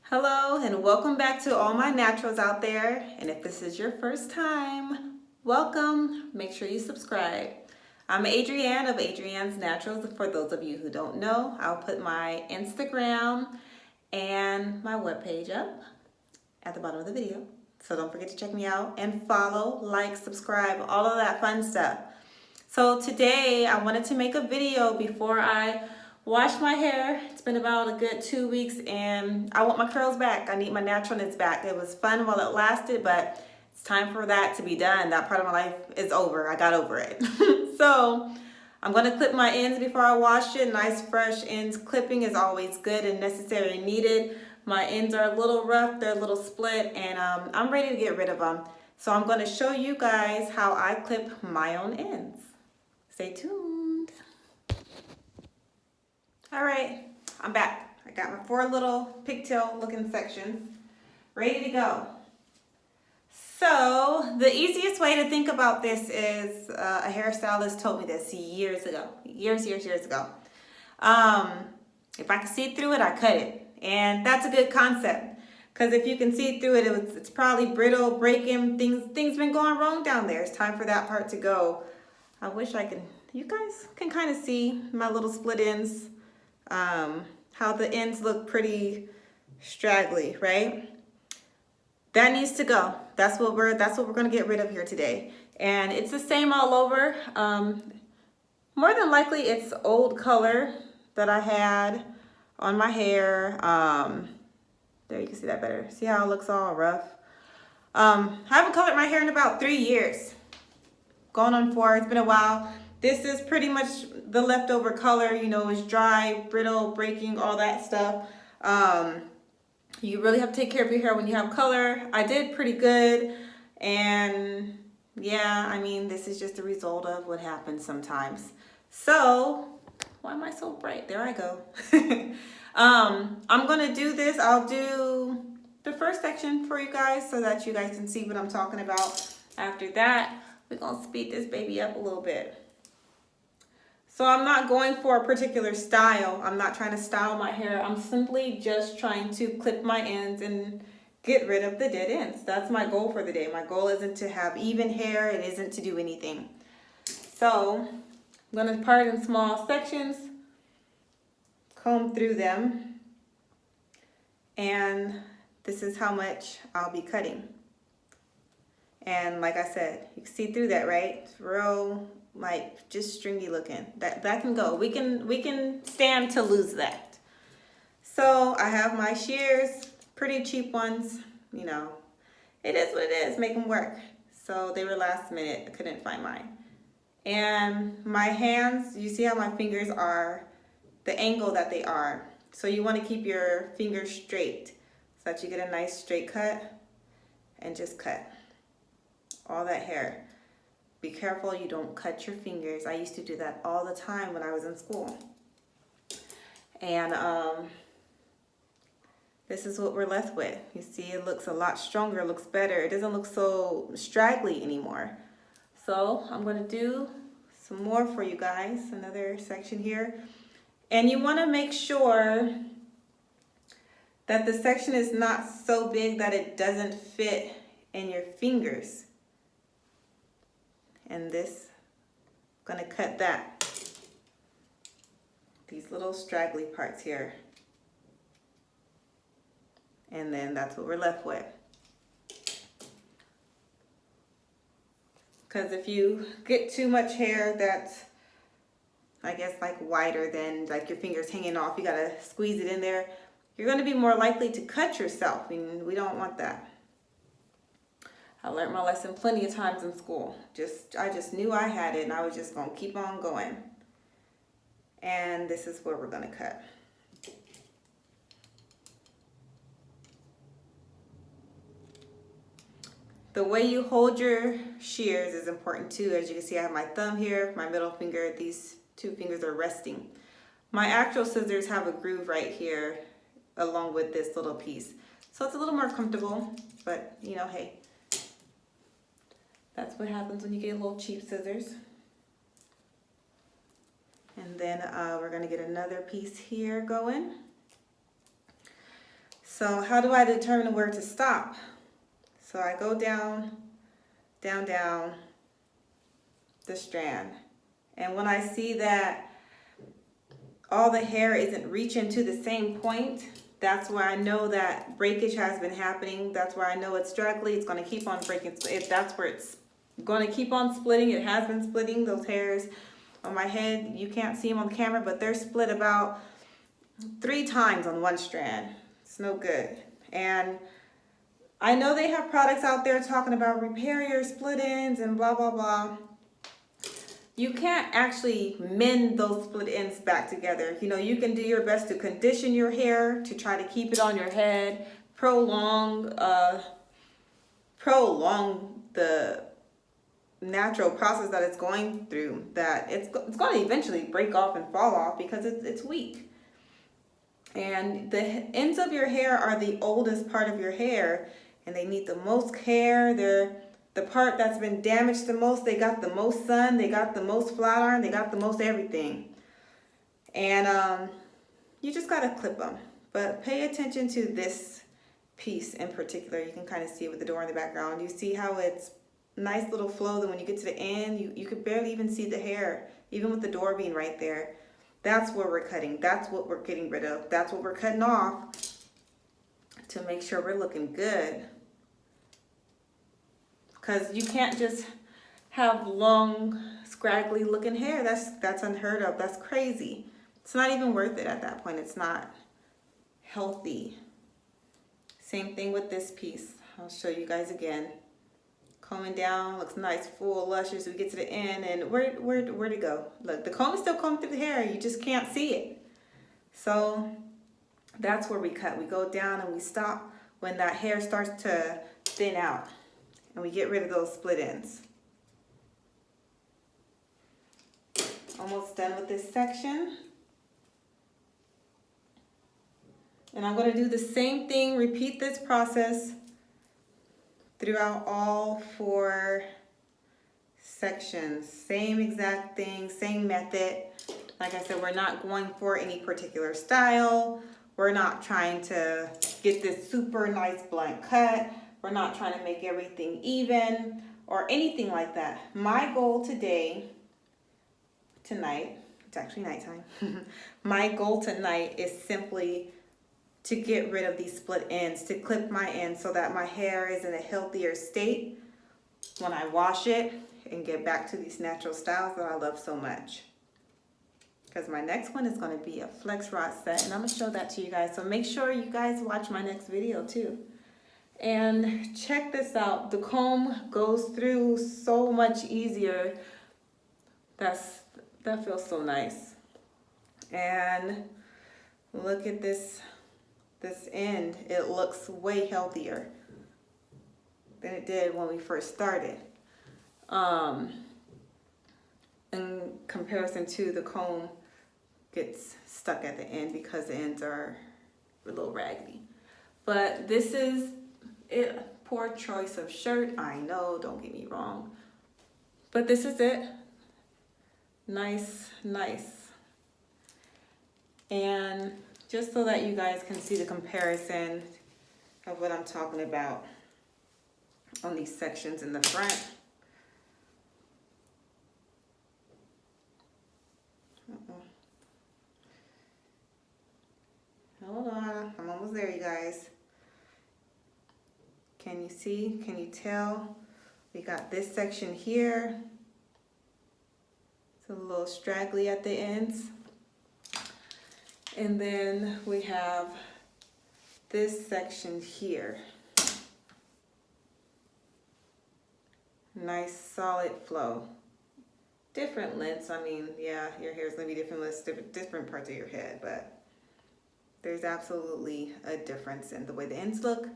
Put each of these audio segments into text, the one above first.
Hello and welcome back to all my naturals out there. And if this is your first time, welcome. Make sure you subscribe. I'm Adrianne of Adrianne's Naturals. For those of you who don't know, I'll put my Instagram and my webpage up at the bottom of the video. So don't forget to check me out and follow, like, subscribe, all of that fun stuff. So today I wanted to make a video before I wash my hair. It's been about a good 2 weeks and I want my curls back. I need my naturalness back. It was fun while it lasted, but it's time for that to be done. That part of my life is over. I got over it. So I'm going to clip my ends before I wash it. Nice fresh ends. Clipping is always good and necessary and needed. My ends are a little rough. They're a little split and I'm ready to get rid of them. So I'm going to show you guys how I clip my own ends. Stay tuned. All right, I'm back. I got my 4 little pigtail looking sections ready to go. So the easiest way to think about this is a hairstylist told me this years ago, years ago. If I can see through it, I cut it. And that's a good concept because if you can see through it, it's probably brittle, breaking, things been going wrong down there. It's time for that part to go. I wish I can, you guys can kind of see my little split ends. How the ends look pretty straggly, right? That needs to go. That's what we're gonna get rid of here today. And it's the same all over. More than likely it's old color that I had on my hair. There you can see that better. See how it looks all rough? I haven't colored my hair in about 3 years. Going on 4, it's been a while. This is pretty much the leftover color, you know, it's dry, brittle, breaking, all that stuff. You really have to take care of your hair when you have color. I did pretty good. And yeah, I mean, this is just a result of what happens sometimes. So, why am I so bright? There I go. I'm going to do this. I'll do the first section for you guys so that you guys can see what I'm talking about. After that, we're going to speed this baby up a little bit. So I'm not going for a particular style. I'm not trying to style my hair. I'm simply just trying to clip my ends and get rid of the dead ends. That's my goal for the day. My goal isn't to have even hair. It isn't to do anything. So I'm going to part in small sections, comb through them, and this is how much I'll be cutting. And like I said, you can see through that, right? It's real, like, just stringy looking. That can go. We can stand to lose that. So I have my shears, pretty cheap ones. You know, it is what it is. Make them work. So they were last minute. I couldn't find mine. And my hands, you see how my fingers are, the angle that they are. So you want to keep your fingers straight so that you get a nice straight cut, and just cut all that hair. Be careful you don't cut your fingers. I used to do that all the time when I was in school. And this is what we're left with. You see, it looks a lot stronger, it looks better. It doesn't look so straggly anymore. So I'm going to do some more for you guys, another section here. And you want to make sure that the section is not so big that it doesn't fit in your fingers. And this, I'm gonna cut that. These little straggly parts here. And then that's what we're left with. Because if you get too much hair that's, I guess, like wider than like your fingers hanging off, you gotta squeeze it in there, you're gonna be more likely to cut yourself. I mean, we don't want that. I learned my lesson plenty of times in school. I just knew I had it and I was just gonna keep on going. And this is where we're gonna cut. The way you hold your shears is important too. As you can see, I have my thumb here, my middle finger, these 2 fingers are resting. My actual scissors have a groove right here along with this little piece. So it's a little more comfortable, but you know, hey. That's what happens when you get little cheap scissors. And then we're gonna get another piece here going. So how do I determine where to stop? So I go down, down, down the strand. And when I see that all the hair isn't reaching to the same point, that's where I know that breakage has been happening. That's where I know it's straggly. It's going to keep on breaking. That's where it's going to keep on splitting. It has been splitting. Those hairs on my head, you can't see them on the camera, but they're split about 3 times on one strand. It's no good. And I know they have products out there talking about repair your split ends and blah, blah, blah. You can't actually mend those split ends back together. You know, you can do your best to condition your hair to try to keep it on your head, prolong the natural process that it's going through, that it's going to eventually break off and fall off because it's weak. And the ends of your hair are the oldest part of your hair, and they need the most care. They're the part that's been damaged the most. They got the most sun, they got the most flat iron, they got the most everything. And you just got to clip them. But pay attention to this piece in particular. You can kind of see it with the door in the background. You see how it's nice little flow, that when you get to the end, you could barely even see the hair, even with the door being right there. That's where we're cutting. That's what we're getting rid of. That's what we're cutting off to make sure we're looking good. Because you can't just have long, scraggly looking hair. That's unheard of. That's crazy. It's not even worth it at that point. It's not healthy. Same thing with this piece. I'll show you guys again. Combing down, looks nice, full, luscious. We get to the end, and where'd it go? Look, the comb is still combing through the hair. You just can't see it. So that's where we cut. We go down and we stop when that hair starts to thin out. And we get rid of those split ends. Almost done with this section. And I'm going to do the same thing, repeat this process throughout all 4 sections. Same exact thing, same method. Like I said, we're not going for any particular style. We're not trying to get this super nice blunt cut. We're not trying to make everything even or anything like that. My goal tonight, it's actually nighttime. My goal tonight is simply to get rid of these split ends, to clip my ends so that my hair is in a healthier state when I wash it and get back to these natural styles that I love so much. Because my next one is going to be a flex rod set, and I'm going to show that to you guys. So make sure you guys watch my next video too. And check this out. The comb goes through so much easier. That feels so nice. And look at this end. It looks way healthier than it did when we first started. In comparison to the comb gets stuck at the end because the ends are a little raggedy. But this is it. Poor choice of shirt, I know, don't get me wrong. But this is it. Nice, nice. And just so that you guys can see the comparison of what I'm talking about on these sections in the front. Hold on, I'm almost there, you guys. Can you see? Can you tell? We got this section here. It's a little straggly at the ends. And then we have this section here. Nice solid flow. Different lengths. I mean, yeah, your hair is going to be different lengths, different parts of your head, but there's absolutely a difference in the way the ends look.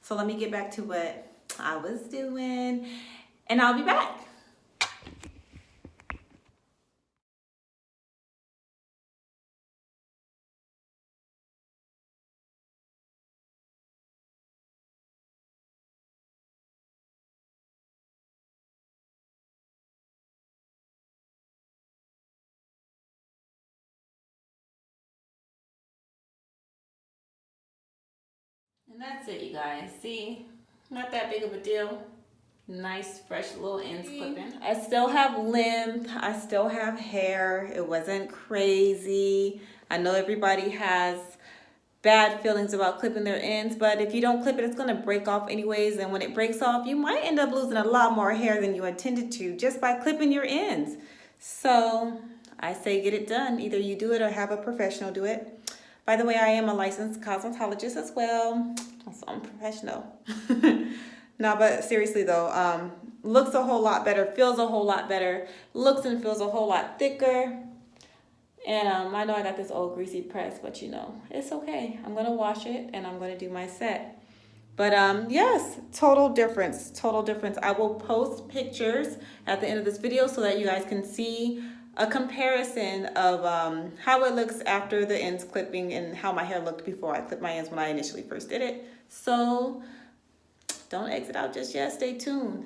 So let me get back to what I was doing, and I'll be back. And that's it, you guys. See, not that big of a deal. Nice, fresh little ends clipping. I still have length. I still have hair. It wasn't crazy. I know everybody has bad feelings about clipping their ends, but if you don't clip it, it's gonna break off anyways. And when it breaks off, you might end up losing a lot more hair than you intended to just by clipping your ends. So I say get it done. Either you do it or have a professional do it. By the way, I am a licensed cosmetologist as well, so I'm professional. No, but seriously though, looks a whole lot better, feels a whole lot better, looks and feels a whole lot thicker. And I know I got this old greasy press, but you know, it's okay. I'm gonna wash it and I'm gonna do my set. But yes, total difference, total difference. I will post pictures at the end of this video so that you guys can see a comparison of how it looks after the ends clipping and how my hair looked before I clipped my ends when I initially first did it. So don't exit out just yet, stay tuned.